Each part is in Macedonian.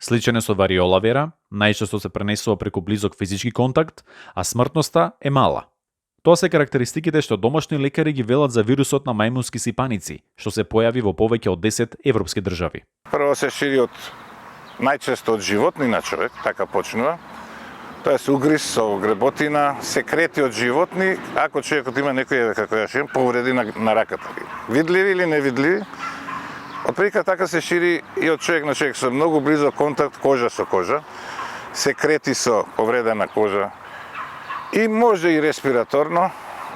Сличен е со вариола вера, најчесто се пренесува преку близок физички контакт, а смртноста е мала. Тоа се карактеристиките што домашни лекари ги велат за вирусот на мајмунски сипаници, што се појави во повеќе од 10 европски држави. Прво се шири најчесто од животни на човек, така почнува. Тоа е угриз со греботина, секрети од животни, ако човекот има некој, како ја шем, повреди на раката. Видливи или невидливи, отприлика така се шири и од човек на човек со многу близок контакт, кожа со кожа, секрети со повредена кожа и може и респираторно,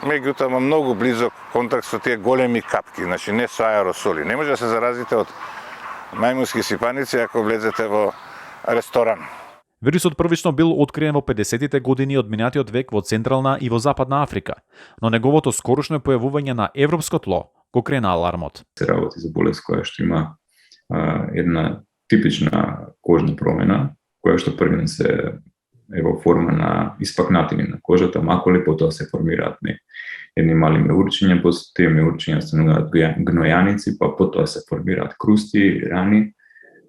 меѓутоа има многу близок контакт со тие големи капки, значи не со аеросоли. Не може да се заразите од мајмунски сипаници ако влезете во ресторан. Вирусот првично бил откриен во 50-тите години од минатиот век во Централна и во Западна Африка, но неговото скорошно појавување на европско тло го крена алармот. Се работи за болест која што има една типична кожна промена, која што првен се е во форма на испакнатини на кожата, макули, потоа се формираат едни мали меурчиња, после тие меурчиња стануваат гнојаници, па потоа се формираат крусти, рани,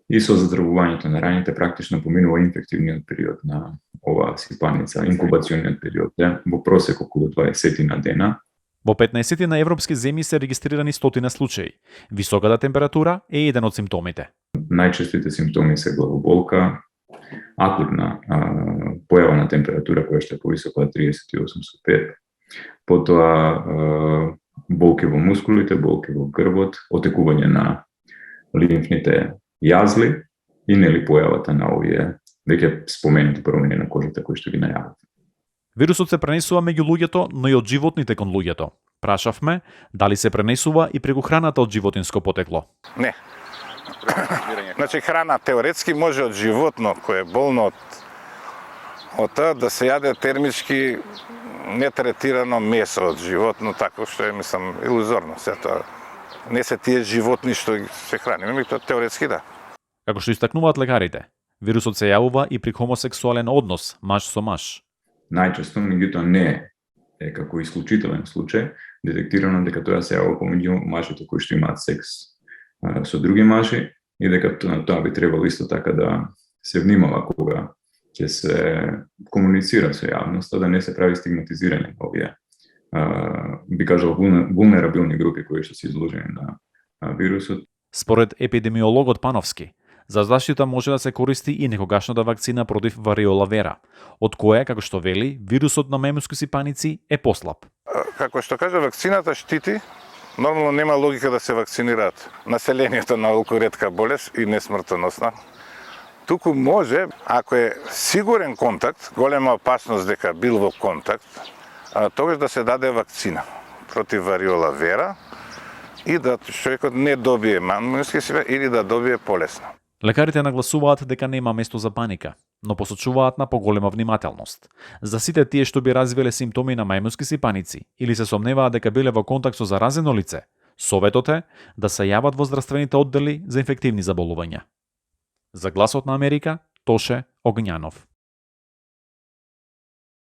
и со заздравувањето на раните практично поминува инфективниот период на оваа сипаница, инкубациониот период, во просек околу 20 на дена. Во 15 на европски земји се регистрирани стотина случаи. Високата температура е еден од симптомите. Најчестите симптоми се главоболка, акутна појава на температура која што е повисока од 38,5, потоа болки во мускулите, болки во грбот, отекување на лимфните јазли и нели појавата на овие веќе споменати промени на кожата кои што ги најават. Вирусот се пренесува меѓу луѓето, но и од животните кон луѓето. Прашавме дали се пренесува и преку храната од животинско потекло. Не. Значи храна теоретски може од животно кое е болно од тоа да се јаде термички нетретирано месо од животно, тако што е, мислам, илузорно се тоа. Не се тие животни што се храним, меѓутоа теоретски да. Како што истакнуваат лекарите, вирусот се јавува и при хомосексуален однос, маж со маж. Најчесто, меѓутоа не е како исклучителен случај, детектирано дека тоа се јавува помеѓу мажите кои што имаат секс со други мажи и дека тоа би требало исто така да се внимава кога ќе се комуницира со јавноста, да не се прави стигматизирање на овие би кажал вулнерабилни групи кои што се изложени на вирусот. Според епидемиологот Пановски, за заштита може да се користи и некогашната вакцина против вариола вера, од која, како што вели, вирусот на мајмунски сипаници е послаб. Како што кажа, вакцината штити. Нормално нема логика да се вакцинираат населението на толку ретка болест и несмртоносна. Туку може, ако е сигурен контакт, голема опасност дека бил во контакт, тогаш да се даде вакцина против вариола вера и да човекот не добие мајмунски сипаници или да добие полесно. Лекарите нагласуваат дека нема место за паника, но посочуваат на поголема внимателност. За сите тие што би развиле симптоми на мајмунски сипаници или се сомневаат дека биле во контакт со заразено лице, советот е да се јават во здравствените оддели за инфективни заболувања. За Гласот на Америка, Тоше Огњанов.